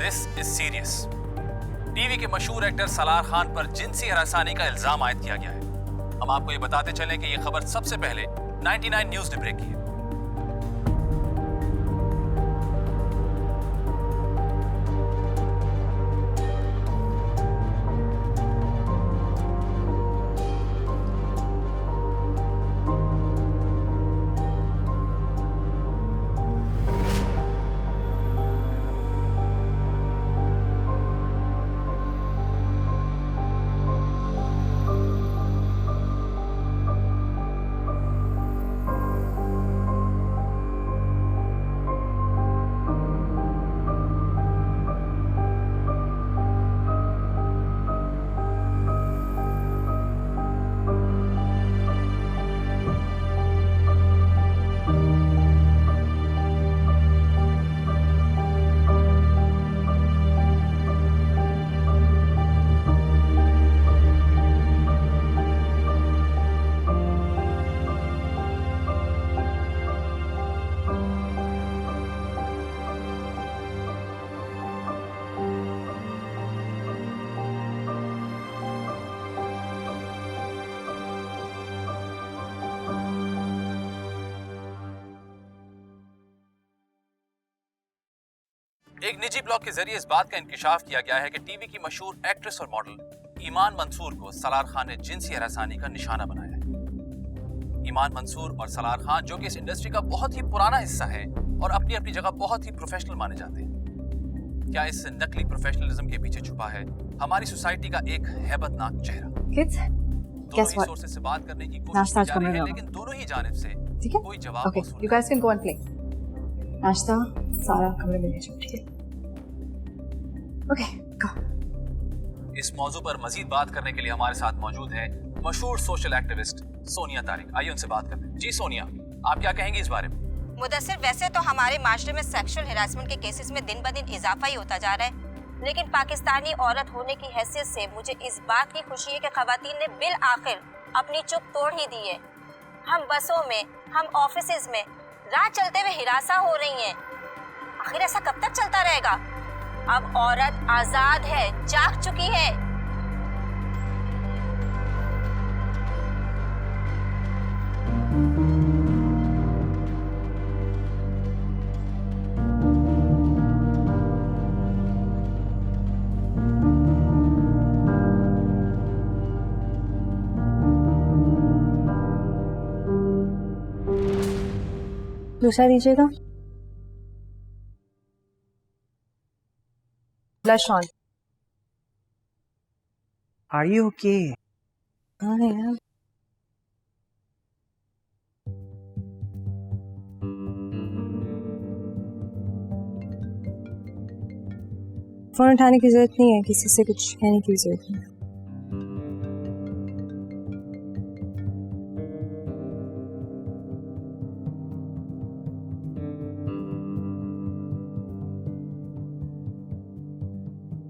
This is serious. TV के मशहूर actor Salaar Khan पर जिनसी हरासानी का इल्जाम आयद किया गया है। हम आपको ये बताते चलें कि ये खबर सबसे पहले 99 न्यूज ने ब्रेक की है। एक निजी ब्लॉग के जरिए इस बात का इंकिशाफ किया गया है कि टीवी की मशहूर एक्ट्रेस और मॉडल ईमान मंसूर को सलार खान ने जिनसी हरासानी का निशाना बनाया है। ईमान मंसूर और सलार खान, जो कि इस इंडस्ट्री का बहुत ही पुराना हिस्सा है और अपनी अपनी जगह बहुत ही प्रोफेशनल माने जाते हैं, क्या इस नकली प्रोफेशनलिज्म के पीछे छुपा है हमारी सोसाइटी का एक हैबतनाक चेहरा? Guess what? सोर्सेज से बात करने की कोशिश की जा रही है, लेकिन दोनों ही जानिब से कोई जवाब Okay, मौसूल you guys can go and play. नाश्ता सारा कमरे में ले जाओ, ठीक है? Okay, go. इस मौजू पर मजीद बात करने के लिए हमारे साथ मौजूद है मशहूर सोशल एक्टिविस्ट सोनिया तारिक। आइए उनसे बात करते हैं। जी सोनिया, आप क्या कहेंगी इस बारे में? मुदस्सिर, वैसे तो हमारे माशरे में सेक्सुअल हैरेसमेंट के केसेस में दिन ब दिन इजाफा ही होता जा रहा है, लेकिन पाकिस्तानी औरत होने की हैसियत से मुझे इस बात की खुशी है कि खवातीन ने बिल आखिर अपनी चुप तोड़ ही दी है। हम बसों में, हम ऑफिसेज में राह चलते हुए हिरासा हो रही हैं। आखिर ऐसा कब तक चलता रहेगा? अब औरत आजाद है, जाग चुकी है। दूसरा दीजिएगा। Blush on. Are you okay? हाँ यार। फोन उठाने की जरूरत नहीं है, किसी से कुछ कहने की जरूरत नहीं है।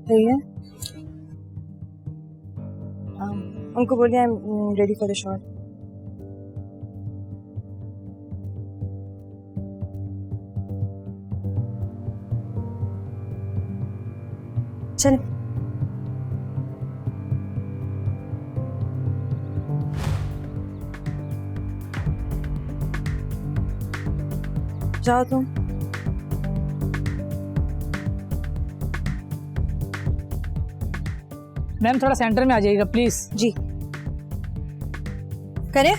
भैया उनको बोलिए I am ready for the shot. चल जाओ तुम। मैम थोड़ा सेंटर में आ जाइएगा प्लीज। जी करे।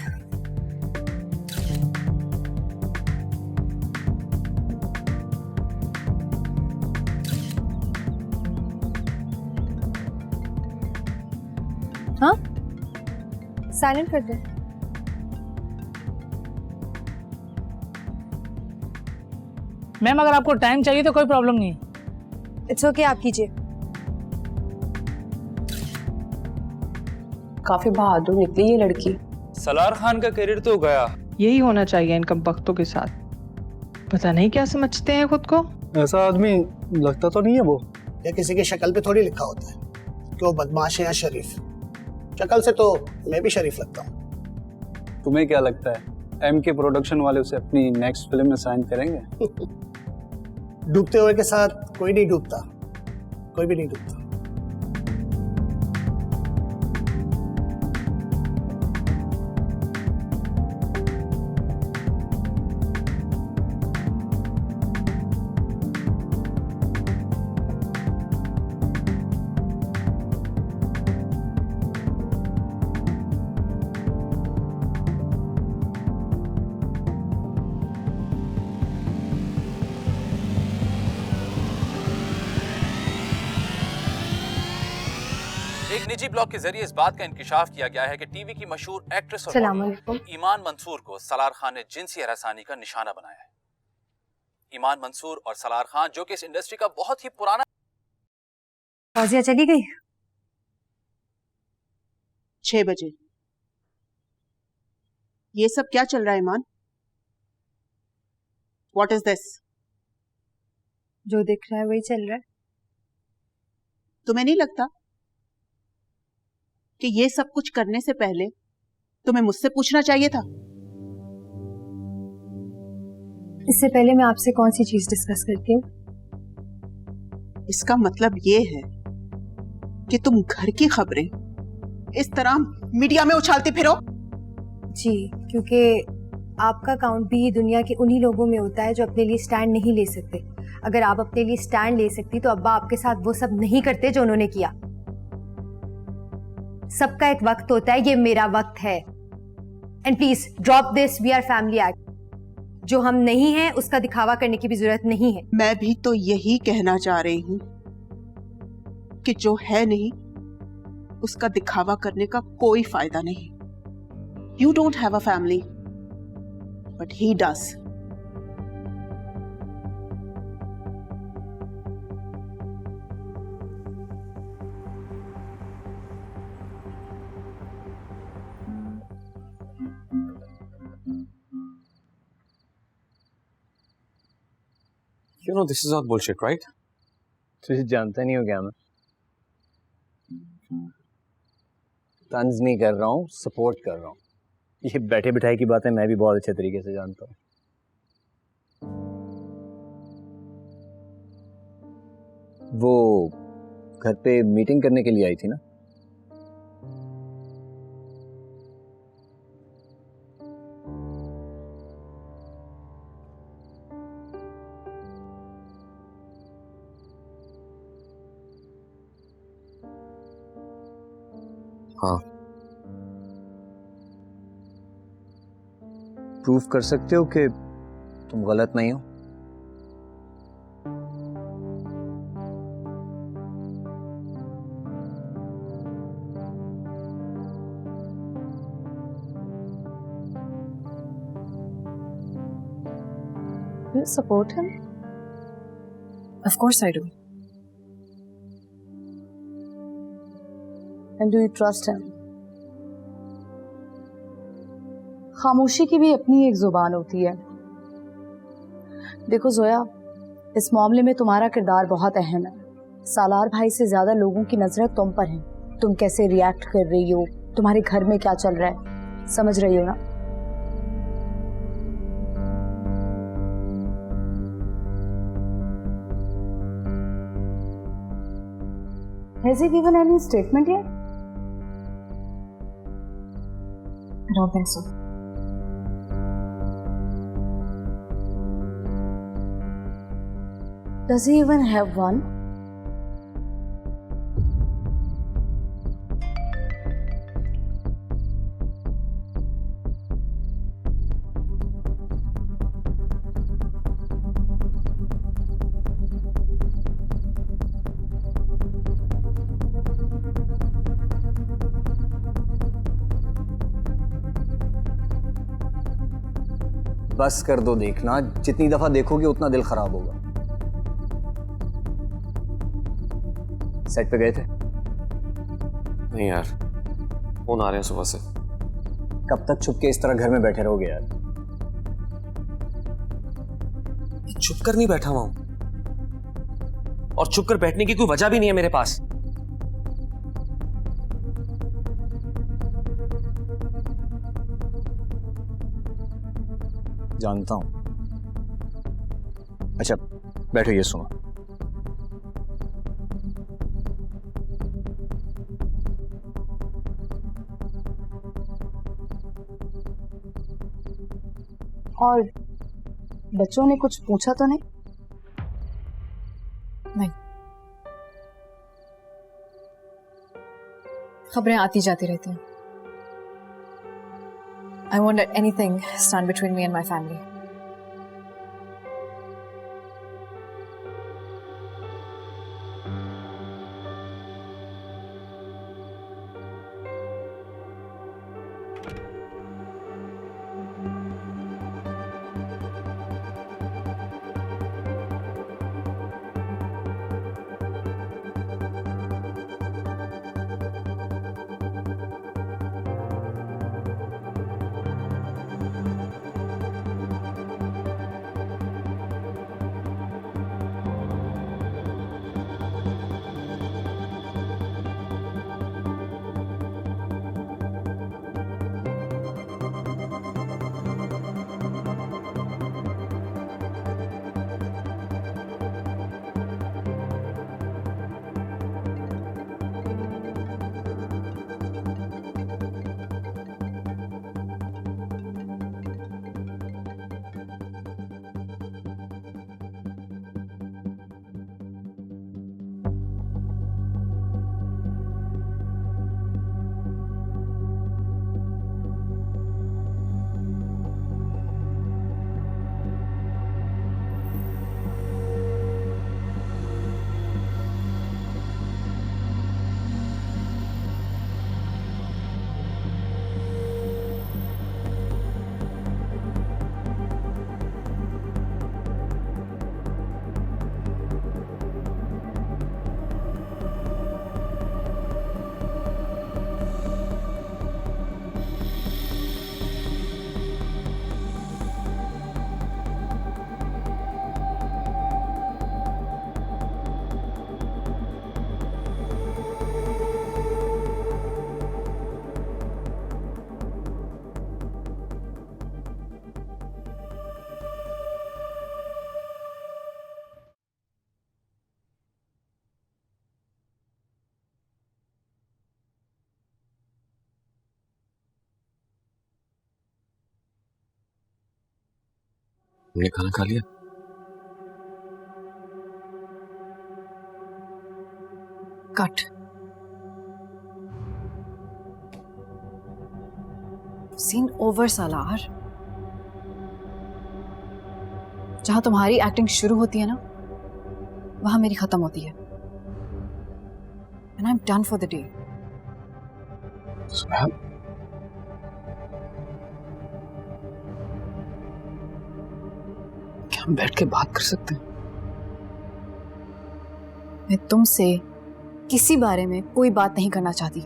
हाँ साइलेंट कर दे। मैम अगर आपको टाइम चाहिए तो कोई प्रॉब्लम नहीं। इट्स ओके, आप कीजिए। काफी बहादुर निकली ये लड़की। सलार खान का करियर तो गया। यही होना चाहिए इन कमबख्तों के साथ। पता नहीं क्या समझते हैं खुद को। ऐसा आदमी लगता तो नहीं है वो। या किसी की शक्ल पे थोड़ी लिखा होता है कि वो बदमाश है या शरीफ। शक्ल से तो मैं भी शरीफ लगता हूँ। तुम्हें क्या लगता है एम के प्रोडक्शन वाले उसे अपनी नेक्स्ट फिल्म में साइन करेंगे? डूबते हुए के साथ कोई नहीं डूबता, कोई भी नहीं रुकता। एक निजी ब्लॉग के जरिए इस बात का इंकिशाफ किया गया है कि टीवी की मशहूर एक्ट्रेस और सलाम मॉडल अलैकुम। ईमान मंसूर को सलार खान ने जिनसी हरासानी का निशाना बनाया है। ईमान मंसूर और सलार खान, जो कि इस इंडस्ट्री का बहुत ही पुराना। फौजिया चली गई? 6 बजे। ये सब क्या चल रहा है ईमान? What is this? जो दिख रहा है वही चल रहा है। तुम्हें नहीं लगता कि ये सब कुछ करने से पहले तुम्हें मुझसे पूछना चाहिए था? इससे पहले मैं आपसे कौन सी चीज डिस्कस करती हूँ? इसका मतलब ये है कि तुम घर की खबरें इस तरह मीडिया में उछालती फिरो? जी, क्योंकि आपका काउंट भी दुनिया के उन्हीं लोगों में होता है जो अपने लिए स्टैंड नहीं ले सकते। अगर आप अपने लिए स्टैंड ले सकती तो अब्बा आपके साथ वो सब नहीं करते जो उन्होंने किया। सबका एक वक्त होता है, ये मेरा वक्त है। And please drop this we are family act. जो हम नहीं हैं उसका दिखावा करने की भी जरूरत नहीं है। मैं भी तो यही कहना चाह रही हूं कि जो है नहीं उसका दिखावा करने का कोई फायदा नहीं। You don't have a family, but he does. You know this is all bullshit, right? तुझे जानता नहीं हो क्या मैं? तंज नहीं कर रहा हूँ, सपोर्ट कर रहा हूँ। ये बैठे बिठाई की बातें मैं भी बहुत अच्छे तरीके से जानता हूँ। वो घर पे मीटिंग करने के लिए आई थी ना? हाँ। प्रूफ कर सकते हो कि तुम गलत नहीं हो? Do you support him? Of course I do. And do you trust him? खामोशी की भी अपनी एक जुबान होती है। देखो जोया, इस मामले में तुम्हारा किरदार बहुत अहम है। सालार भाई से ज्यादा लोगों की नजरें तुम पर हैं। तुम कैसे रिएक्ट कर रही हो, तुम्हारे घर में क्या चल रहा है, समझ रही हो ना? Has he given any statement yet? I don't think so. Does he even have one? बस कर दो देखना, जितनी दफा देखोगे उतना दिल खराब होगा। सेट पे गए थे? नहीं यार, फोन आ रहे हैं सुबह से। कब तक छुप के इस तरह घर में बैठे रहोगे यार? छुप कर नहीं बैठा हुआ हूं, और छुप कर बैठने की कोई वजह भी नहीं है मेरे पास। जानता हूं। अच्छा बैठो, ये सुनो। और बच्चों ने कुछ पूछा तो नहीं? नहीं, खबरें आती जाती रहती हैं। I won't let anything stand between me and my family. तुमने खाना खा लिया? कट। सीन ओवर सालार। जहां तुम्हारी एक्टिंग शुरू होती है ना, वहां मेरी खत्म होती है। And I'm done for the day. क्या हम बैठ के बात कर सकते हैं? मैं तुमसे किसी बारे में कोई बात नहीं करना चाहती।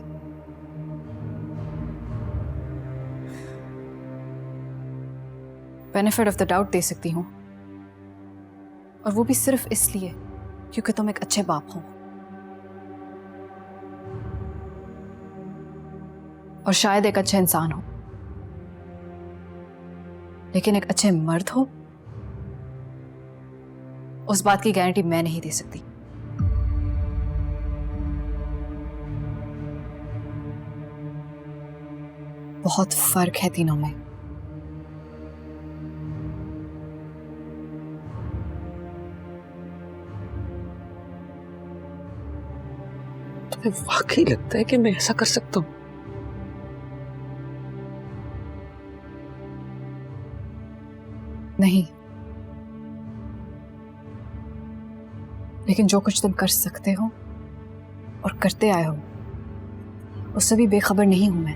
बेनिफिट ऑफ द डाउट दे सकती हूँ, और वो भी सिर्फ इसलिए क्योंकि तुम एक अच्छे बाप हो, और शायद एक अच्छे इंसान हो, लेकिन एक अच्छे मर्द हो, उस बात की गारंटी मैं नहीं दे सकती। बहुत फर्क है तीनों में। तुम्हें वाकई लगता है कि मैं ऐसा कर सकता हूं? नहीं, लेकिन जो कुछ तुम कर सकते हो और करते आए हो, उससे भी बेखबर नहीं हूं मैं।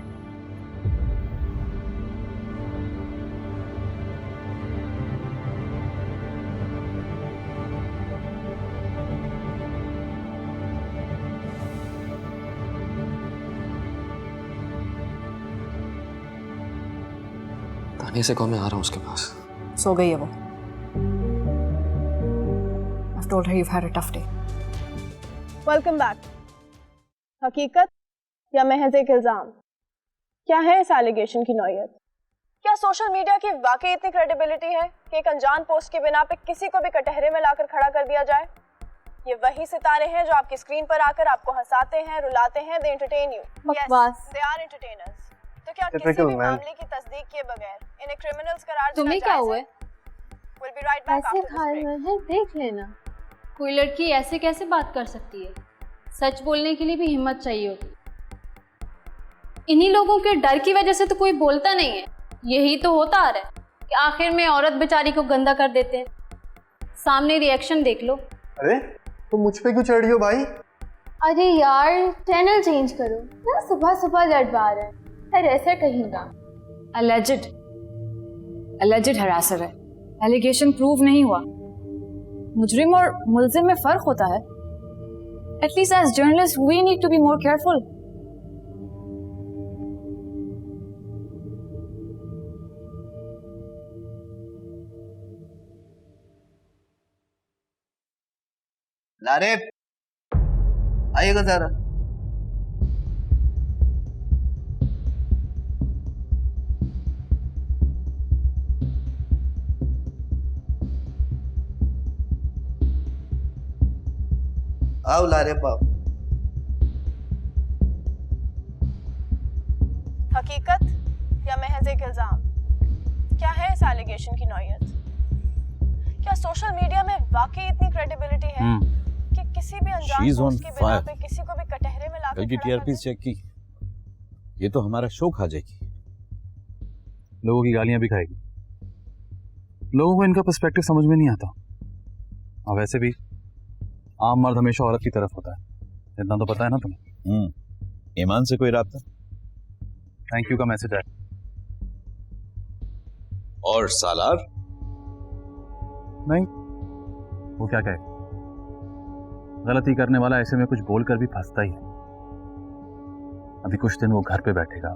तानिया से कहो मैं आ रहा हूं उसके पास। सो गई है वो। I've told her you've had a tough day. Welcome back. हकीकत या महज एक इल्जाम? क्या है इस एलिगेशन की नौयत? क्या सोशल मीडिया की वाकई इतनी क्रेडिबिलिटी है कि एक अनजान पोस्ट की बिना पे किसी को भी कटहरे में लाकर खड़ा कर दिया जाए? ये वही सितारे हैं जो आपकी स्क्रीन पर आकर आपको हंसाते हैं, रुलाते हैं, दे एंटरटेन यू। बकवास। They are entertainers. तो क्या किसी Typical भी man. मामले की तस्दीक किए बगैर इन्हें क्रिमिनल्स करार देना तुम्हें क्या जायज हुआ है? है? We'll be right back ऐसे after this खाए break. हुए हैं, देख लेना। कोई लड़की ऐसे कैसे बात कर सकती है? सच बोलने के लिए भी हिम्मत चाहिए होती। इन्हीं लोगों के डर की वजह से तो कोई बोलता नहीं है। यही तो होता आ रहा है कि आखिर में औरत बेचारी को गंदा कर देते हैं। सामने रिएक्शन देख लो। अरे तुम मुझ पे क्यों चढ़ रही हो भाई? अरे यार चैनल चेंज करो ना, सुबह सुबह लड़वा रहे हैं। हरासर कहेगा। अलेजिड हरासर है। एलिगेशन प्रूव नहीं हुआ। मुजरिम और मुलजिम में फर्क होता है। At least as journalist we need to be more careful. लारे आइएगा जरा। आओ लारे बाप। हकीकत या महज एक इल्जाम? क्या है इस एलिगेशन की नौयत? क्या सोशल मीडिया में वाकई इतनी क्रेडिबिलिटी है कि किसी भी अनजान She's on पोस्ट की बिना fire. पे किसी को भी कटहरे में लाकर कल की खड़ा कर टीआरपी चेक की, ये तो हमारा शो खा जाएगी। लोगों की गालियां भी खाएगी। लोगों को इनका पर्सपेक्टिव समझ में नहीं आता। और वैसे भी आम मर्द हमेशा औरत की तरफ होता है, इतना तो पता है ना तुम्हें। ईमान से कोई राब्ता? थैंक यू का मैसेज आया। और सालार? नहीं, वो क्या कहे, गलती करने वाला ऐसे में कुछ बोलकर भी फंसता ही है। अभी कुछ दिन वो घर पे बैठेगा,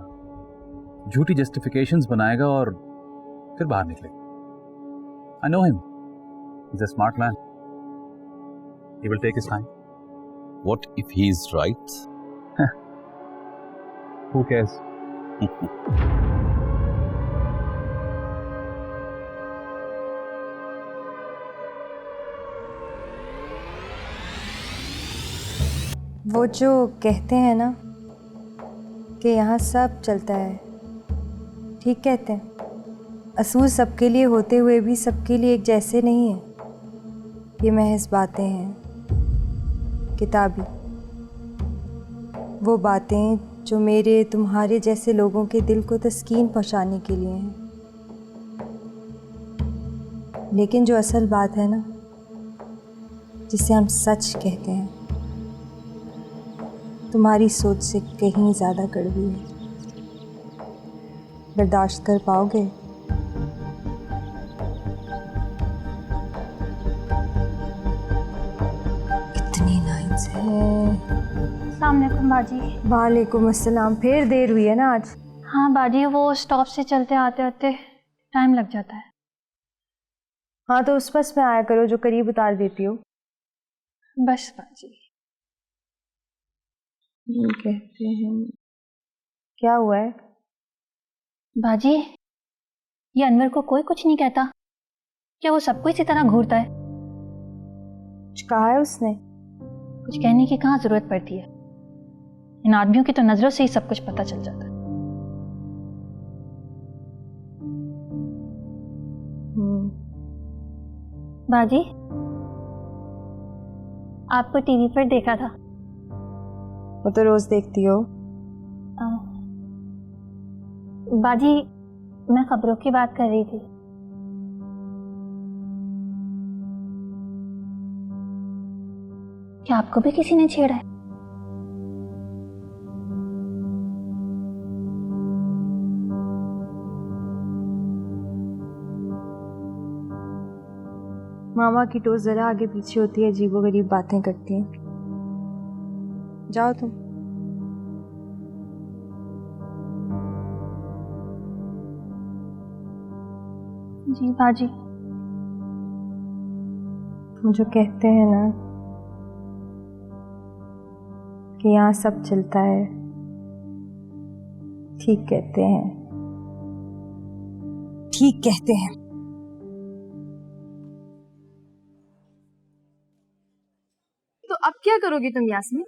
झूठी जस्टिफिकेशंस बनाएगा और फिर बाहर निकलेगा। I know him, he is a smart man. He will take his time. What if he is right? Who cares? वो जो कहते हैं ना कि यहाँ सब चलता है, ठीक कहते हैं। असूल सबके लिए होते हुए भी सबके लिए एक जैसे नहीं है। ये महज बातें हैं, किताबी। वो बातें जो मेरे तुम्हारे जैसे लोगों के दिल को तस्कीन पहुंचाने के लिए हैं। लेकिन जो असल बात है ना, जिसे हम सच कहते हैं, तुम्हारी सोच से कहीं ज़्यादा कड़वी है। बर्दाश्त कर पाओगे? कितनी नाइस है। अस्सलाम वालेकुम बाजी। वालेकुम अस्सलाम। फिर देर हुई है ना आज? हाँ बाजी, वो स्टॉप से चलते आते आते टाइम लग जाता है। हाँ तो उस बस में आया करो जो करीब उतार देती हो। बस बाजी। कहते हैं क्या हुआ है? बाजी, ये अनवर को कोई कुछ नहीं कहता क्या? वो सबको इसी तरह घूरता है? कुछ कहा है उसने? कुछ कहने की कहाँ जरूरत पड़ती है? इन आदमियों की तो नजरों से ही सब कुछ पता चल जाता है। बाजी, आपको टीवी पर देखा था। वो तो रोज देखती हो। बाजी, मैं खबरों की बात कर रही थी। क्या आपको भी किसी ने छेड़ा है? मामा की टोस जरा आगे पीछे होती है, अजीबोगरीब बातें करती हैं। जाओ तुम। जी बाजी। जो कहते हैं ना कि यहाँ सब चलता है, ठीक कहते हैं, ठीक कहते हैं। तो अब क्या करोगी तुम यास्मीन?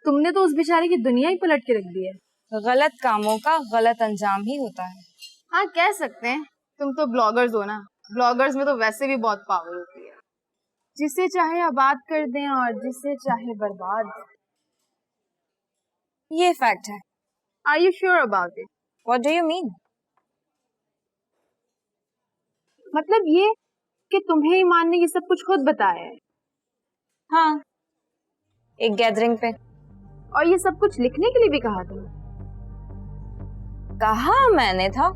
तुमने तो उस बेचारे की दुनिया ही पलट के रख दी है। गलत कामों का गलत अंजाम ही होता है। हाँ कह सकते हैं, तुम तो ब्लॉगर्स हो ना, ब्लॉगर्स में तो वैसे भी बहुत पावर होती है, जिसे चाहे आबाद कर दें और जिसे चाहे बर्बाद। ये फैक्ट है। Are you sure about it? What do you mean? मतलब ये कि तुम्हें ईमान ने ये सब कुछ खुद बताया है? हाँ, एक गैदरिंग पे। और ये सब कुछ लिखने के लिए भी कहा था? कहा मैंने था,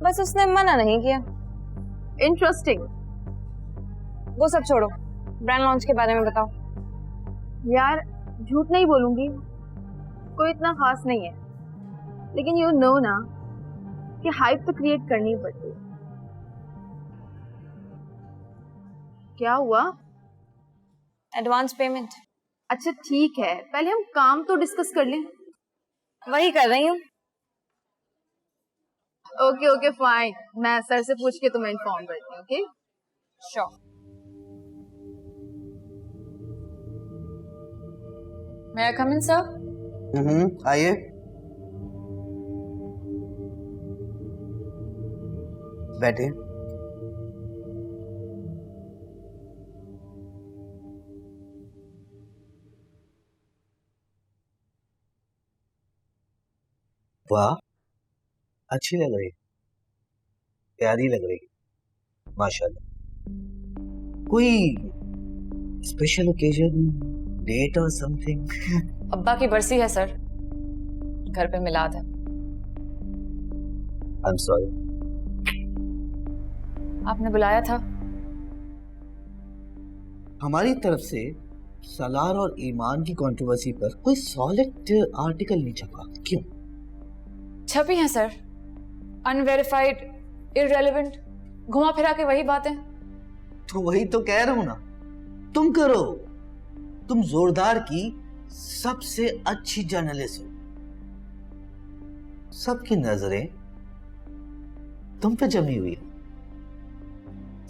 बस उसने मना नहीं किया। इंटरेस्टिंग। वो सब छोड़ो, ब्रांड लॉन्च के बारे में बताओ। यार झूठ नहीं बोलूंगी, कोई इतना खास नहीं है, लेकिन यू नो ना कि हाइप तो क्रिएट करनी पड़ती है। क्या हुआ? Advance payment. अच्छा ठीक है, पहले हम काम तो डिस्कस कर लें। वही कर रही हूँ। ओके ओके फाइन, मैं सर से पूछ के तुम्हें इन्फॉर्म करती हूँ। Okay sure. May I come in, sir? आइए। बैठे। वाह, अच्छी लग रही, प्यारी लग रही, माशाल्लाह। कोई स्पेशल ओकेजन, डेट और समथिंग? अब्बा की बरसी है सर, घर पे मिलाद है। I am sorry. आपने बुलाया था? हमारी तरफ से सलार और ईमान की कंट्रोवर्सी पर कोई सॉलिड आर्टिकल नहीं छपा, क्यों? छपी हैं सर, अनवेरिफाइड, इररेलेवेंट, घुमा फिरा के वही बातें। तो वही तो कह रहा हूं ना, तुम करो। तुम जोरदार की सबसे अच्छी जर्नलिस्ट हो, सबकी नजरें तुम पे जमी हुई है।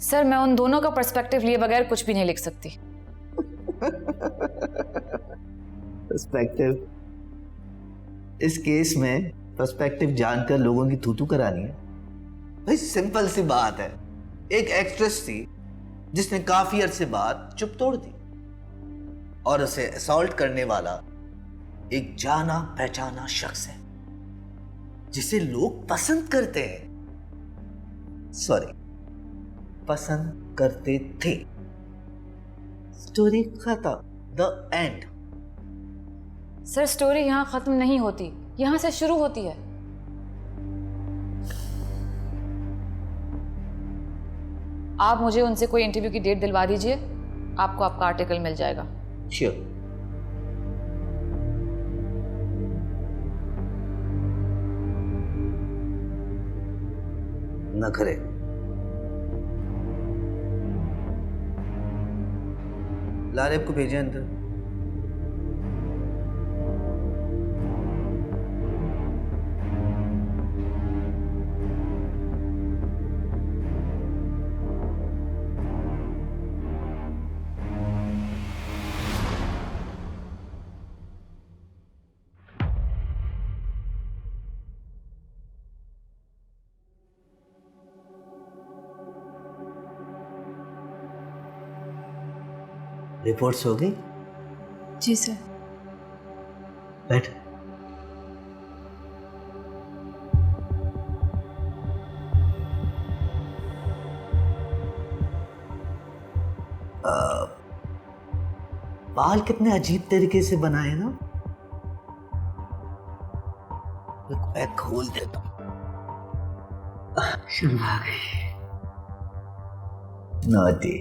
सर मैं उन दोनों का पर्सपेक्टिव लिए बगैर कुछ भी नहीं लिख सकती। पर्सपेक्टिव? इस केस में पर्सपेक्टिव जानकर लोगों की थूथू करानी है? भाई सिंपल सी बात है, एक एक्ट्रेस थी जिसने काफी अरसे बाद चुप तोड़ दी और उसे असॉल्ट करने वाला एक जाना पहचाना शख्स है जिसे लोग पसंद करते हैं। सॉरी, पसंद करते थे। स्टोरी खत्म, द एंड। सर स्टोरी यहाँ खत्म नहीं होती, यहाँ से शुरू होती है। आप मुझे उनसे कोई इंटरव्यू की डेट दिलवा दीजिए, आपको आपका आर्टिकल मिल जाएगा। श्योर। न करे। लारेब को भेजे अंदर। रिपोर्ट्स हो गई? जी सर। बैठ। बाल कितने अजीब तरीके से बनाए ना। मैं खोल देता हूं। शर्म आ गई। नॉटी।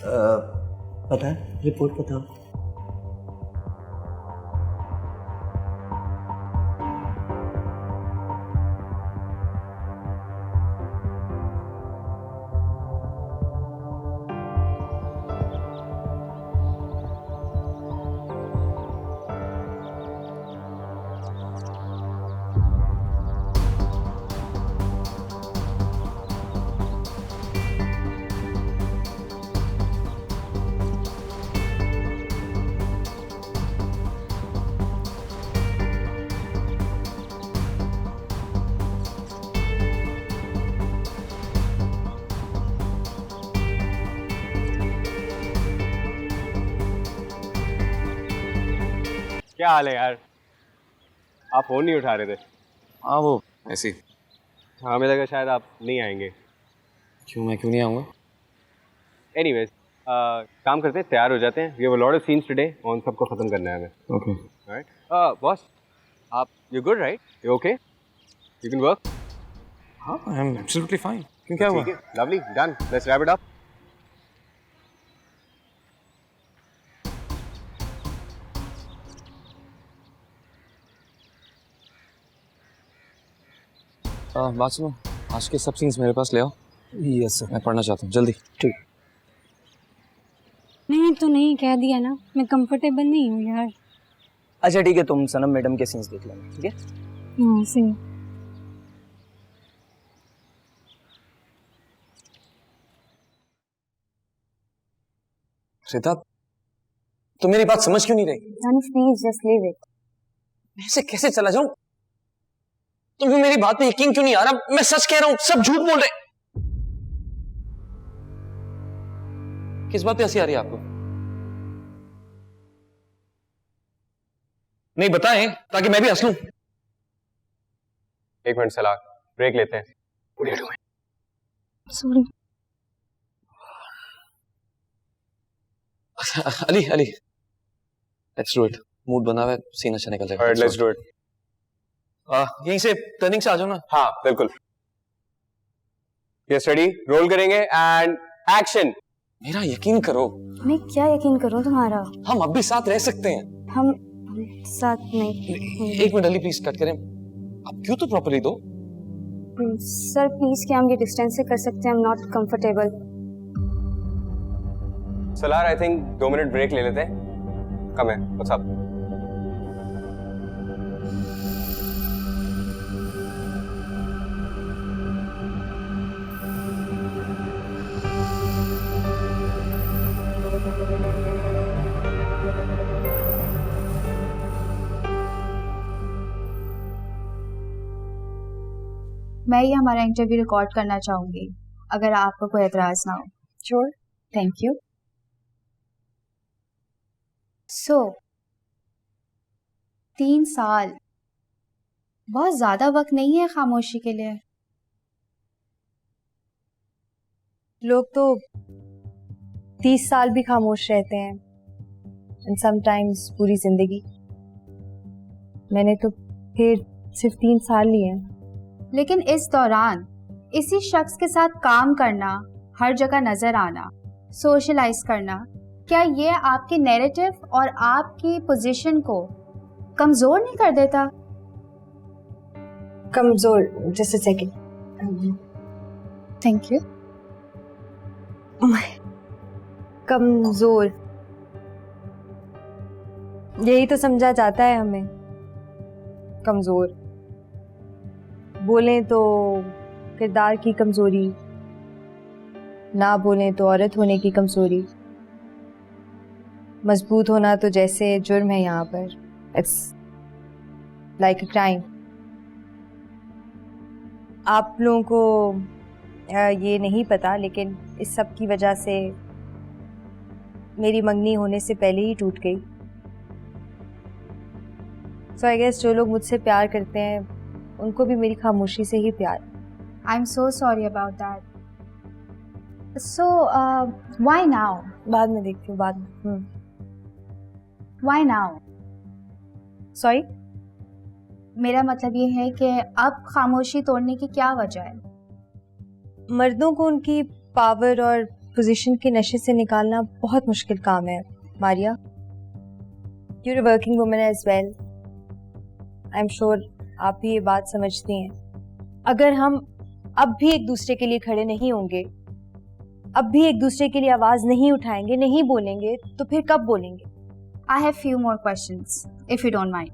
पता है, रिपोर्ट बताओ। क्या हाल है यार? आप फोन नहीं उठा रहे थे? हाँ वो ऐसे ही। हाँ हमें लगा शायद आप नहीं आएंगे। क्यों, मैं क्यों नहीं आऊँगा? एनीवेज काम करते हैं, तैयार हो जाते हैं। We have a lot of scenes today और उन सबको खत्म करना है हमें। ओके। ऑलराइट बॉस, आप you good right? You okay? You can work? हाँ आई एम एब्सोल्युटली फाइन। क्यों, क्या हुआ? Lovely, done, let's wrap it up. बात सुनो, आज के सब सीन्स मेरे पास ले आओ। Yes sir. मैं पढ़ना चाहता हूँ, जल्दी। ठीक। नहीं तो नहीं, कह दिया ना, मैं कंफर्टेबल नहीं हूँ यार। अच्छा ठीक है, तुम सनम मैडम के सीन्स देख लेना, ठीक है? हाँ सही। श्वेता, तुम मेरी बात समझ क्यों नहीं रही? Please just leave it. मैं ऐसे कैसे चला जाऊं? तुम्हें मेरी बात पे यकीन क्यों नहीं आ रहा? मैं सच कह रहा हूं, सब झूठ बोल रहे। किस बात पे हंसी आ रही है आपको? नहीं बताएं ताकि मैं भी हंस लूं। एक मिनट सलाह, ब्रेक लेते हैं। Sorry. Ali Ali, let's do it. Mood बना हुआ है, सीन अच्छा निकल जाएगा। Let's do it. यहीं से टर्निंग से आ जाओ ना। हाँ बिल्कुल। ये स्टडी रोल करेंगे एंड एक्शन। मेरा यकीन करो। मैं क्या यकीन करूं तुम्हारा? हम अब भी साथ रह सकते हैं। हम साथ नहीं। एक मिनट अली, प्लीज कट करें। आप क्यों तो प्रॉपर्ली दो। सर प्लीज, क्या हम ये डिस्टेंस से कर सकते हैं? I am not comfortable. Salar I think 2 minute break ले लेते हैं। कम है, व्हाट्स अप? मैं ये हमारा इंटरव्यू रिकॉर्ड करना चाहूंगी, अगर आपको कोई एतराज ना हो। श्योर। Thank you. सो 3 साल बहुत ज्यादा वक्त नहीं है खामोशी के लिए। लोग तो 30 साल भी खामोश रहते हैं, एंड समटाइम्स पूरी जिंदगी। मैंने तो फिर सिर्फ 3 साल लिए हैं। लेकिन इस दौरान इसी शख्स के साथ काम करना, हर जगह नजर आना, सोशलाइज करना, क्या ये आपके नैरेटिव और आपकी पोजीशन को कमजोर नहीं कर देता? कमजोर? Just a second. Thank you. कमजोर, यही तो समझा जाता है हमें। कमजोर बोलें तो किरदार की कमजोरी, ना बोलें तो औरत होने की कमजोरी। मजबूत होना तो जैसे जुर्म है यहाँ पर, इट्स लाइक अ क्राइम। आप लोगों को ये नहीं पता, लेकिन इस सब की वजह से मेरी मंगनी होने से पहले ही टूट गई। सो आई गेस जो लोग मुझसे प्यार करते हैं उनको भी मेरी खामोशी से ही प्यार। I am so sorry about that. So why now? बाद में देखती हूँ, बाद में। Why now? सॉरी? मेरा मतलब ये है कि अब खामोशी तोड़ने की क्या वजह है? मर्दों को उनकी पावर और पोजीशन के नशे से निकालना बहुत मुश्किल काम है Maria. You are a working woman as well. I am sure आप भी ये बात समझती हैं। अगर हम अब भी एक दूसरे के लिए खड़े नहीं होंगे, अब भी एक दूसरे के लिए आवाज नहीं उठाएंगे, नहीं बोलेंगे, तो फिर कब बोलेंगे? I have few more questions if you don't mind.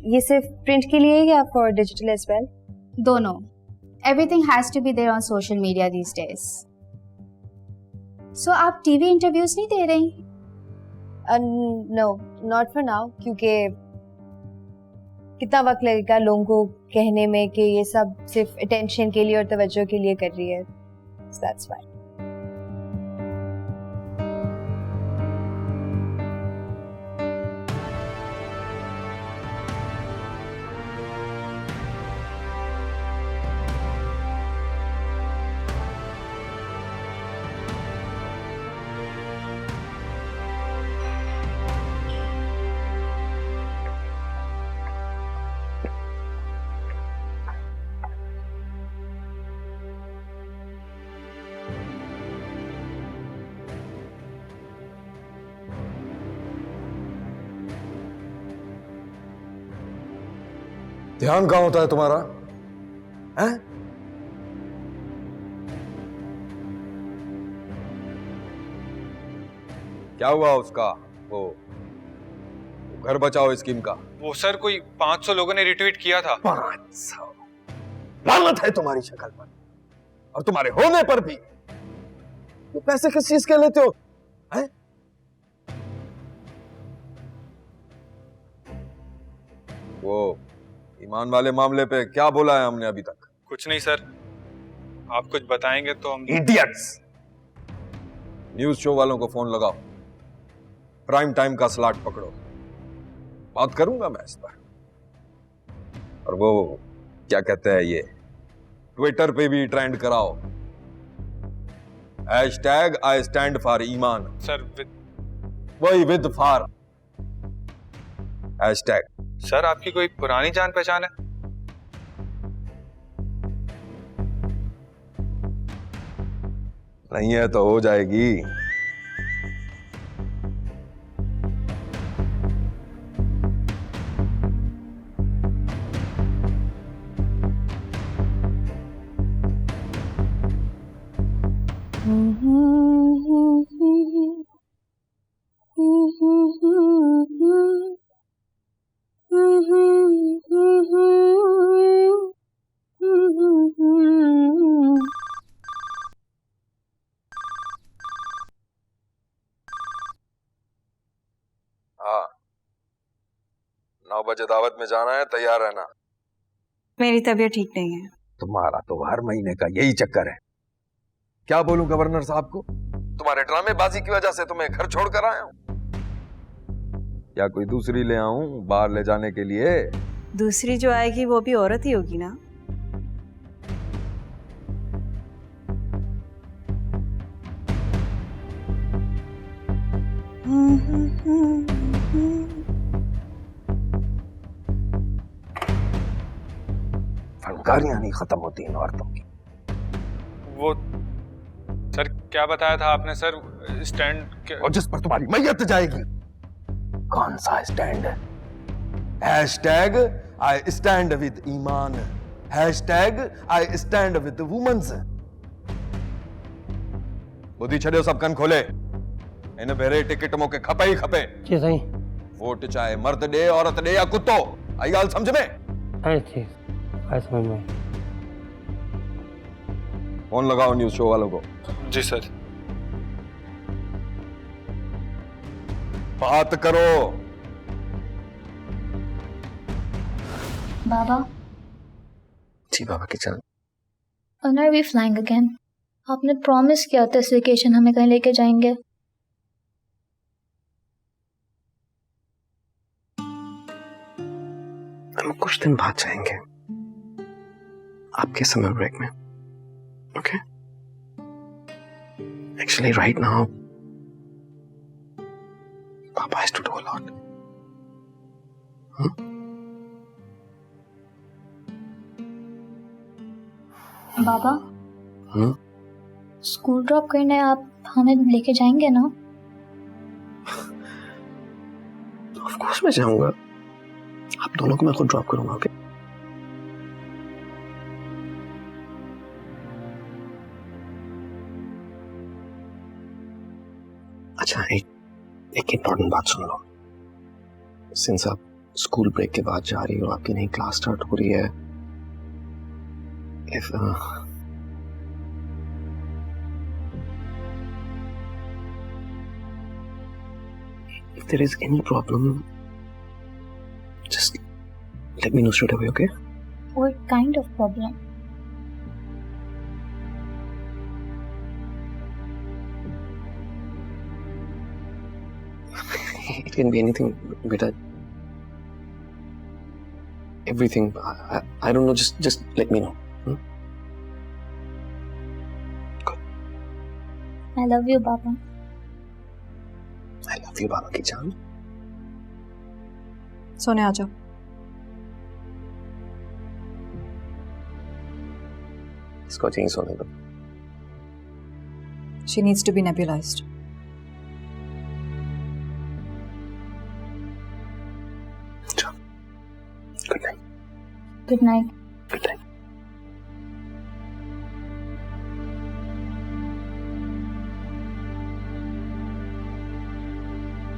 ये सिर्फ प्रिंट के लिए या फॉर डिजिटल एज वेल? दोनों। Everything has to be there on social media these days. So आप टीवी इंटरव्यूज नहीं दे रही? No, not for now, क्योंकि कितना वक्त लगेगा लोगों को कहने में कि ये सब सिर्फ अटेंशन के लिए और तवज्जो के लिए कर रही है। So that's why. ध्यान कहाँ होता है तुम्हारा? हैं? क्या हुआ उसका? वो घर बचाओ स्कीम का। वो सर कोई 500 लोगों ने रिट्वीट किया था। 500? लानत है तुम्हारी शक्ल पर और तुम्हारे होने पर भी। तो पैसे किस चीज के लेते हो? हैं? वो ईमान वाले मामले पे क्या बोला है हमने अभी तक? कुछ नहीं सर, आप कुछ बताएंगे तो हम। इडियट्स! न्यूज शो वालों को फोन लगाओ, प्राइम टाइम का स्लॉट पकड़ो, बात करूंगा मैं इस पर। और वो क्या कहते हैं, ये ट्विटर पे भी ट्रेंड कराओ, hashtag I stand for Iman. Sir वही विद फॉर हैशटैग। सर आपकी कोई पुरानी जान पहचान है? नहीं है तो हो जाएगी। हाँ, 9 बजे दावत में जाना है, तैयार रहना। मेरी तबीयत ठीक नहीं है। तुम्हारा तो हर महीने का यही चक्कर है। क्या बोलूं गवर्नर साहब को? तुम्हारे ड्रामेबाजी की वजह से तुम्हें घर छोड़ कर आया हूं। या कोई दूसरी ले आऊं बाहर ले जाने के लिए? दूसरी जो आएगी वो भी औरत ही होगी ना। फनकारियां नहीं खत्म होती इन औरतों की। वो सर क्या बताया था आपने सर? स्टैंड और जिस पर तुम्हारी मैयत जाएगी। कौन सा stand? Hashtag I stand with Iman, hashtag I stand with women's. बुद्धि छड़ो, सब कन खोले। इन भेरे टिकट मोके खपे ही खपे। जी सही। वोट चाहे मर्द दे, औरत दे या कुत्तो, आई गाल समझ में? ठीक, आई समझ में। फोन लगाओ न्यूज शो वालों को। जी सर। बात करो। बाबा। जी बाबा की जान। When are we flying again? आपने प्रॉमिस किया था इस वेकेशन हमें कहीं लेके जाएंगे। हम कुछ दिन बाद जाएंगे, आपके समर ब्रेक में। Okay? Actually, right now, Papa has to do a lot. Baba, school drop करने आप हमें लेके जाएंगे ना? Of course मैं जाऊंगा। आप दोनों को मैं खुद ड्रॉप करूंगा। ओके? अच्छा, एक इम्पोर्टेंट बात सुन लो। सिंस आप स्कूल ब्रेक के बाद जा रही हो, आपकी नई क्लास स्टार्ट हो रही है, if there is any problem, just let me know straight away, okay? What kind of problem? It can be anything, beta. Everything. I don't know. Just let me know. I love you, Baba. I love you, Baba की जान। सोने आ जाओ। इसको चाहिए सोने दो। She needs to be nebulized. Good night. Good night. Good night.